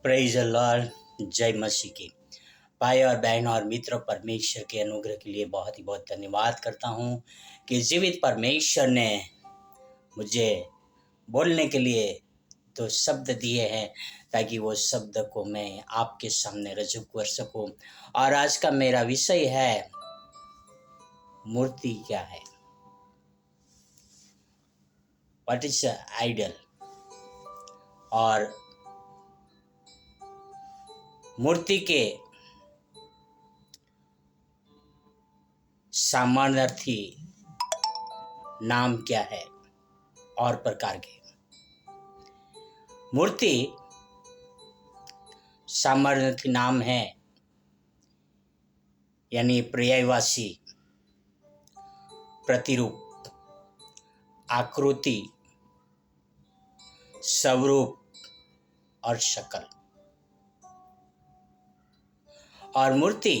Praise the Lord. जय मसीह की। भाई और बहन और मित्रों, परमेश्वर के अनुग्रह के लिए बहुत ही बहुत धन्यवाद करता हूँ कि जीवित परमेश्वर ने मुझे बोलने के लिए तो शब्द दिए हैं ताकि वो शब्द को मैं आपके सामने रजू कर सकूं। और आज का मेरा विषय है मूर्ति क्या है, व्हाट इज आइडल। और मूर्ति के सामर्थी नाम क्या है और प्रकार के। मूर्ति सामर्थी नाम है यानी पर्यायवाची, प्रतिरूप, आकृति, स्वरूप और शक्ल। और मूर्ति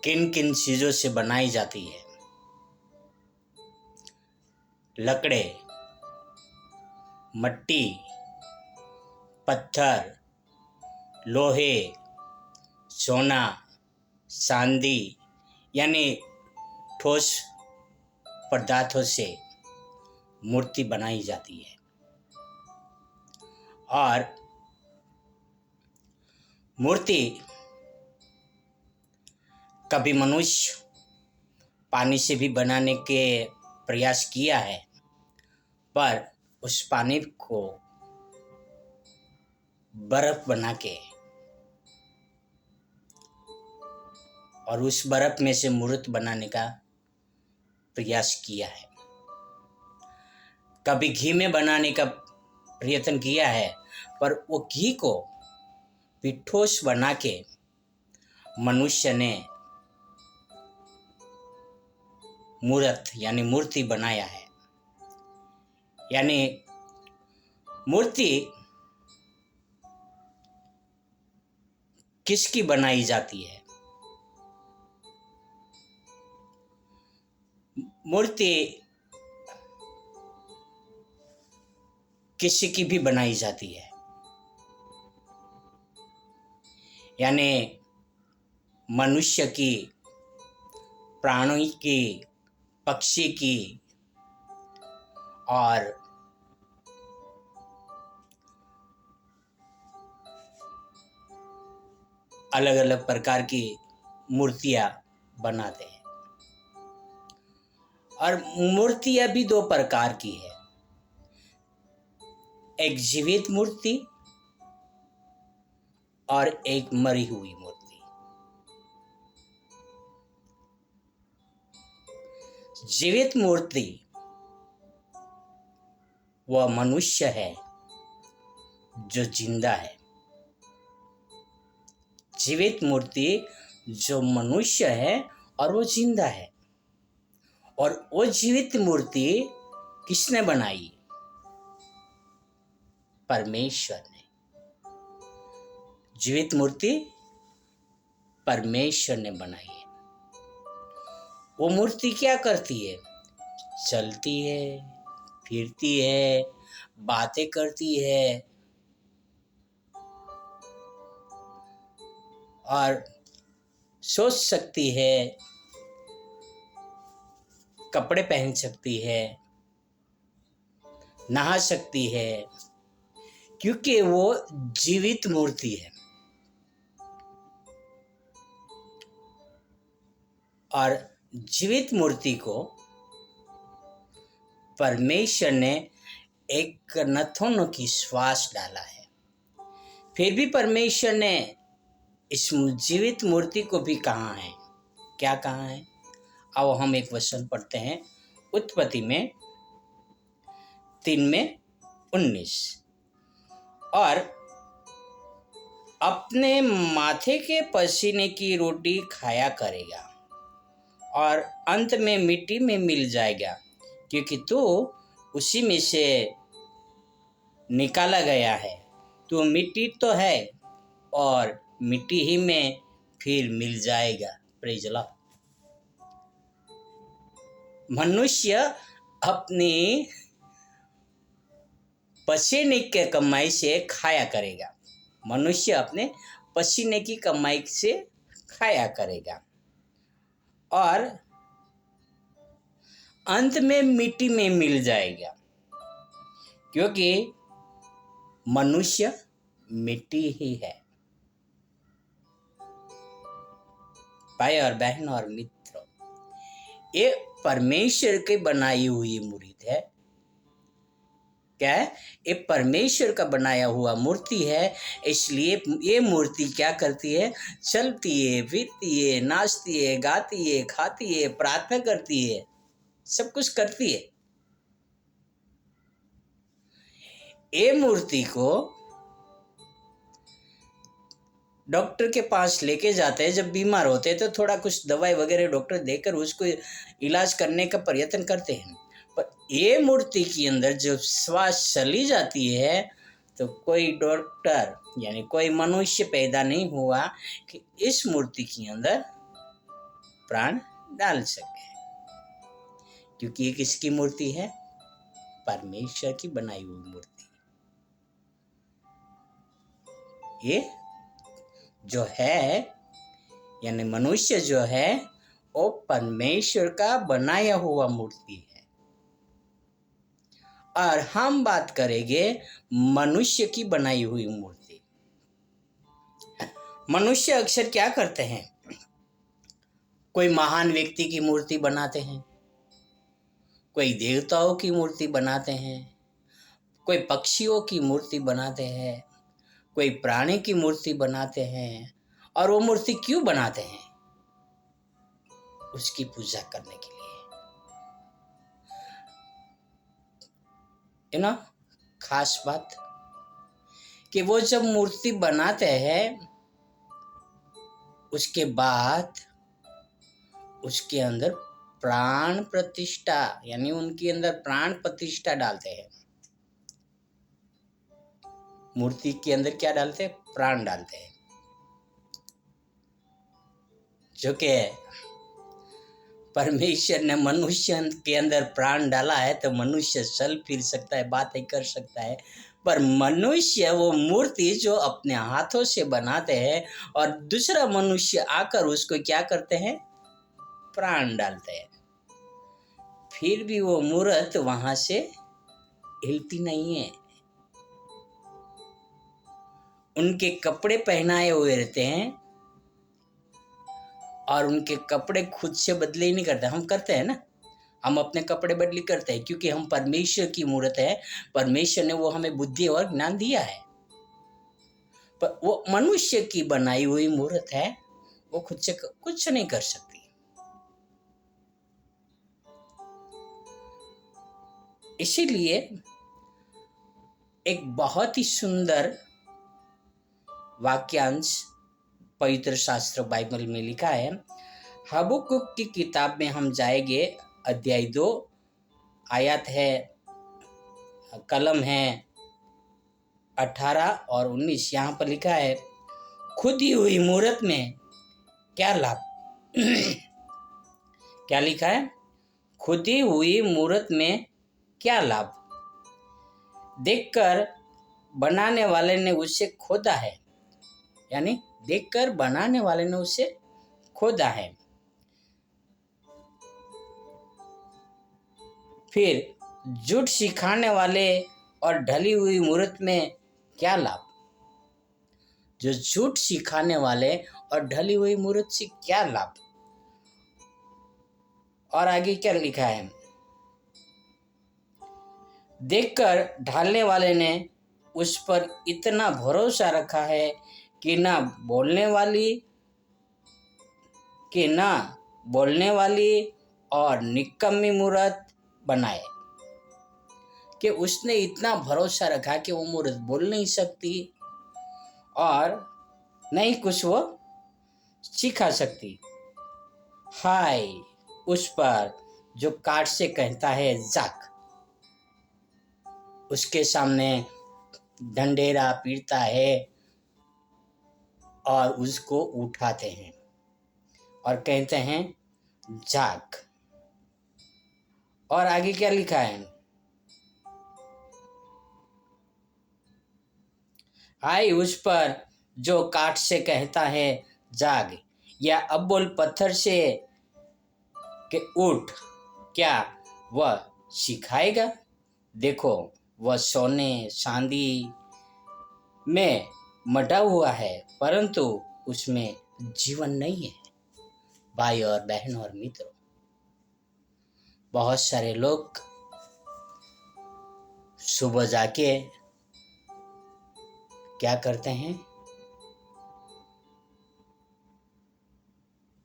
किन किन चीजों से बनाई जाती है? लकड़े, मट्टी, पत्थर, लोहे, सोना, चांदी यानी ठोस पदार्थों से मूर्ति बनाई जाती है। और मूर्ति कभी मनुष्य पानी से भी बनाने के प्रयास किया है, पर उस पानी को बर्फ बना के और उस बर्फ में से मूर्ति बनाने का प्रयास किया है। कभी घी में बनाने का प्रयत्न किया है, पर वो घी को भी ठोस बना के मनुष्य ने मूर्त यानी मूर्ति बनाया है। यानी मूर्ति किसकी बनाई जाती है? मूर्ति किसी की भी बनाई जाती है, यानी मनुष्य की, प्राणी की, पक्षी की और अलग अलग प्रकार की मूर्तियां बनाते हैं। और मूर्तियां भी दो प्रकार की है, एक जीवित मूर्ति और एक मरी हुई मूर्ति। जीवित मूर्ति वह मनुष्य है जो जिंदा है। जीवित मूर्ति जो मनुष्य है और वो जिंदा है। और वो जीवित मूर्ति किसने बनाई? परमेश्वर ने। जीवित मूर्ति परमेश्वर ने बनाई है। वो मूर्ति क्या करती है? चलती है, फिरती है, बातें करती है और सोच सकती है, कपड़े पहन सकती है, नहा सकती है, क्योंकि वो जीवित मूर्ति है। और जीवित मूर्ति को परमेश्वर ने एक नथनों की श्वास डाला है। फिर भी परमेश्वर ने इस जीवित मूर्ति को भी कहा है। क्या कहा है? अब हम एक वचन पढ़ते हैं, उत्पत्ति में 3:19। और अपने माथे के पसीने की रोटी खाया करेगा और अंत में मिट्टी में मिल जाएगा, क्योंकि तू उसी में से निकाला गया है। तू मिट्टी तो है और मिट्टी ही में फिर मिल जाएगा। Praise the Lord. मनुष्य अपनी पसीने के कमाई से खाया करेगा। मनुष्य अपने पसीने की कमाई से खाया करेगा और अंत में मिट्टी में मिल जाएगा, क्योंकि मनुष्य मिट्टी ही है। भाई और बहन और मित्रों, ये परमेश्वर की बनाई हुई मूर्ति है। क्या है? ये परमेश्वर का बनाया हुआ मूर्ति है। इसलिए ये मूर्ति क्या करती है? चलती है, फिरती है, नाचती है, गाती है, खाती है, प्रार्थना करती है, सब कुछ करती है। ये मूर्ति को डॉक्टर के पास लेके जाते हैं। जब बीमार होते हैं तो थोड़ा कुछ दवाई वगैरह डॉक्टर देकर उसको इलाज करने का प्रयत्न करते हैं, पर ये मूर्ति के अंदर जब श्वास चली जाती है तो कोई डॉक्टर यानी कोई मनुष्य पैदा नहीं हुआ कि इस मूर्ति के अंदर प्राण डाल सके, क्योंकि ये किसकी मूर्ति है? परमेश्वर की बनाई हुई मूर्ति। ये जो है यानी मनुष्य जो है वो परमेश्वर का बनाया हुआ मूर्ति है। और हम बात करेंगे मनुष्य की बनाई हुई मूर्ति। मनुष्य अक्सर क्या करते हैं? कोई महान व्यक्ति की मूर्ति बनाते हैं, कोई देवताओं की मूर्ति बनाते हैं, कोई पक्षियों की मूर्ति बनाते हैं, कोई प्राणी की मूर्ति बनाते हैं। और वो मूर्ति क्यों बनाते हैं? उसकी पूजा करने के लिए। है ना खास बात कि वो जब मूर्ति बनाते हैं उसके बाद उसके अंदर प्राण प्रतिष्ठा यानी उनके अंदर प्राण प्रतिष्ठा डालते हैं। मूर्ति के अंदर क्या डालते हैं? प्राण डालते हैं, जो कि परमेश्वर ने मनुष्य के अंदर प्राण डाला है तो मनुष्य चल फिर सकता है, बातें कर सकता है। पर मनुष्य वो मूर्ति जो अपने हाथों से बनाते हैं और दूसरा मनुष्य आकर उसको क्या करते हैं? प्राण डालते हैं। फिर भी वो मूर्त वहां से हिलती नहीं है। उनके कपड़े पहनाए हुए रहते हैं और उनके कपड़े खुद से बदले ही नहीं करते। हम करते हैं ना, हम अपने कपड़े बदली करते हैं क्योंकि हम परमेश्वर की मूर्त है। परमेश्वर ने वो हमें बुद्धि और ज्ञान दिया है। पर वो मनुष्य की बनाई हुई मूर्त है, वो खुद से कुछ नहीं कर सकती। इसीलिए एक बहुत ही सुंदर वाक्यांश पवित्र शास्त्र बाइबल में लिखा है। हबक्कुक की किताब में हम जाएंगे, अध्याय 2 आयत है, कलम है 18 और 19। यहाँ पर लिखा है, खुदी हुई मूर्त में क्या लाभ? क्या लिखा है? खुदी हुई मूर्त में क्या लाभ? देखकर बनाने वाले ने उसे खोदा है, यानी देखकर बनाने वाले ने उसे खोदा है। फिर झूठ सिखाने वाले और ढली हुई मूर्त में क्या लाभ? जो झूठ सिखाने वाले और ढली हुई मूर्त से क्या लाभ? और आगे क्या लिखा है? देखकर ढालने वाले ने उस पर इतना भरोसा रखा है कि ना बोलने वाली और निकम्मी मूर्त बनाए। कि उसने इतना भरोसा रखा कि वो मूर्त बोल नहीं सकती और नहीं कुछ वो सिखा सकती। हाय उस पर जो काट से कहता है जाक, उसके सामने ढंढेरा पीटता है और उसको उठाते हैं और कहते हैं जाग। और आगे क्या लिखा है? आई उस पर जो काठ से कहता है जाग, या अब्बुल पत्थर से कि उठ, क्या वह सिखाएगा? देखो, वह सोने चांदी में मटा हुआ है, परंतु उसमें जीवन नहीं है। भाई और बहन और मित्रों, बहुत सारे लोग सुबह जाके क्या करते हैं,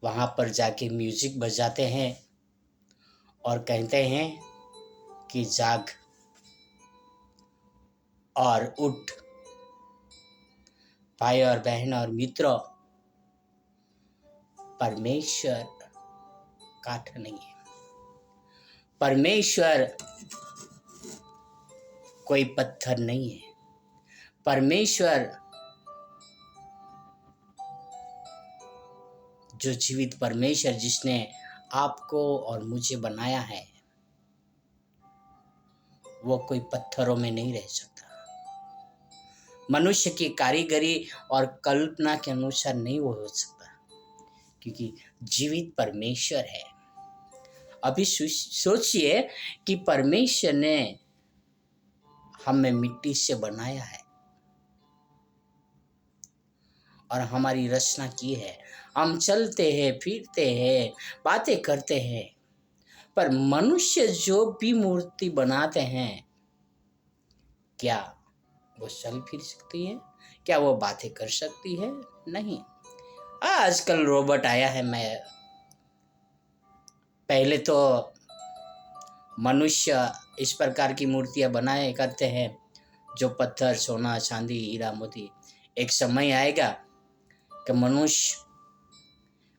वहां पर जाके म्यूजिक बजाते हैं और कहते हैं कि जाग और उठ। भाई और बहन और मित्रों, परमेश्वर काठ नहीं है, परमेश्वर कोई पत्थर नहीं है। परमेश्वर जो जीवित परमेश्वर जिसने आपको और मुझे बनाया है, वो कोई पत्थरों में नहीं रह सकता। मनुष्य की कारीगरी और कल्पना के अनुसार नहीं वो हो सकता, क्योंकि जीवित परमेश्वर है। अभी सोचिए कि परमेश्वर ने हमें मिट्टी से बनाया है और हमारी रचना की है। हम चलते हैं, फिरते हैं, बातें करते हैं, पर मनुष्य जो भी मूर्ति बनाते हैं, क्या वो चल फिर सकती है? क्या वो बातें कर सकती है? नहीं। आजकल रोबोट आया है। मैं पहले तो मनुष्य इस प्रकार की मूर्तियां बनाए करते हैं जो पत्थर, सोना, चांदी, हीरा, मोती। एक समय आएगा कि मनुष्य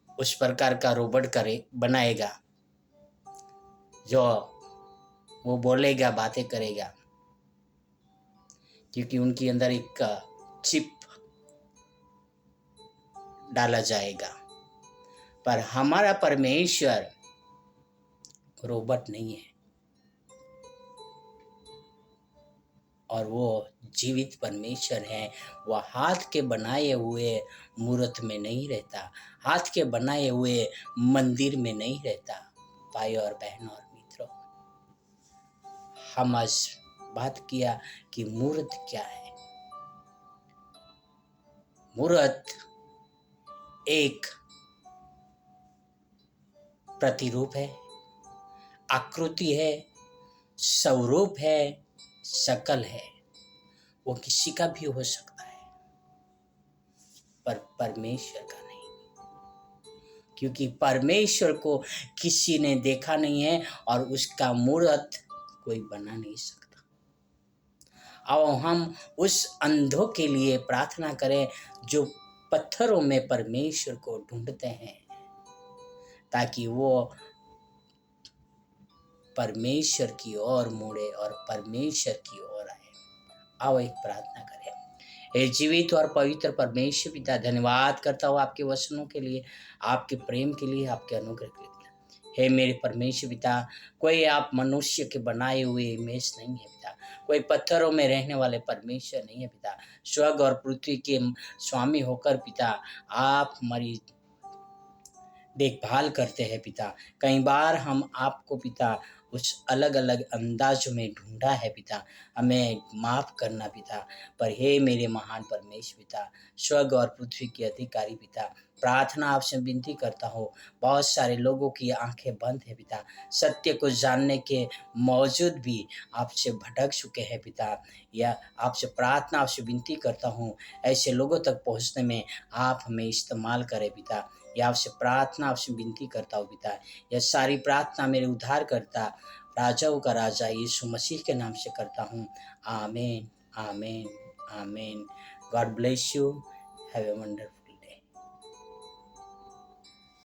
उस प्रकार का रोबोट बनाएगा जो वो बोलेगा, बातें करेगा, क्योंकि उनके अंदर एक चिप डाला जाएगा। पर हमारा परमेश्वर रोबोट नहीं है, और वो जीवित परमेश्वर है। वह हाथ के बनाए हुए मूर्त में नहीं रहता, हाथ के बनाए हुए मंदिर में नहीं रहता। भाई और बहन और मित्रों, हम आज बात किया कि मूर्त क्या है। मूर्त एक प्रतिरूप है, आकृति है, स्वरूप है, शकल है। वो किसी का भी हो सकता है, पर परमेश्वर का नहीं, क्योंकि परमेश्वर को किसी ने देखा नहीं है और उसका मूर्त कोई बना नहीं सकता। अब हम उस अंधों के लिए प्रार्थना करें जो पत्थरों में परमेश्वर को ढूंढते हैं, ताकि वो परमेश्वर की ओर मुड़े और परमेश्वर की ओर आए। आओ एक प्रार्थना करें। हे जीवित और पवित्र परमेश्वर पिता, धन्यवाद करता हूँ आपके वचनों के लिए, आपके प्रेम के लिए, आपके अनुग्रह के लिए। हे मेरे परमेश्वर पिता, कोई आप मनुष्य के बनाए हुए इमेज नहीं है पिता, कोई पत्थरों में रहने वाले परमेश्वर नहीं है पिता। स्वर्ग और पृथ्वी के स्वामी होकर पिता, आप हमारी देखभाल करते हैं पिता। कई बार हम आपको पिता उस अलग अलग अंदाजों में ढूंढा है पिता, हमें माफ़ करना पिता। पर हे मेरे महान परमेश्वर पिता, स्वर्ग और पृथ्वी के अधिकारी पिता, प्रार्थना आपसे विनती करता हूँ। बहुत सारे लोगों की आंखें बंद है पिता, सत्य को जानने के मौजूद भी आपसे भटक चुके हैं पिता। या आपसे प्रार्थना, आपसे विनती करता हूँ, ऐसे लोगों तक पहुँचने में आप हमें इस्तेमाल करें पिता। या आपसे प्रार्थना, आपसे विनती करता हूँ पिता। यह सारी प्रार्थना मेरे उद्धार करता राजाओं का राजा यीशु मसीह के नाम से करता हूँ। आमीन, आमीन, आमीन। God bless you. Have a wonderful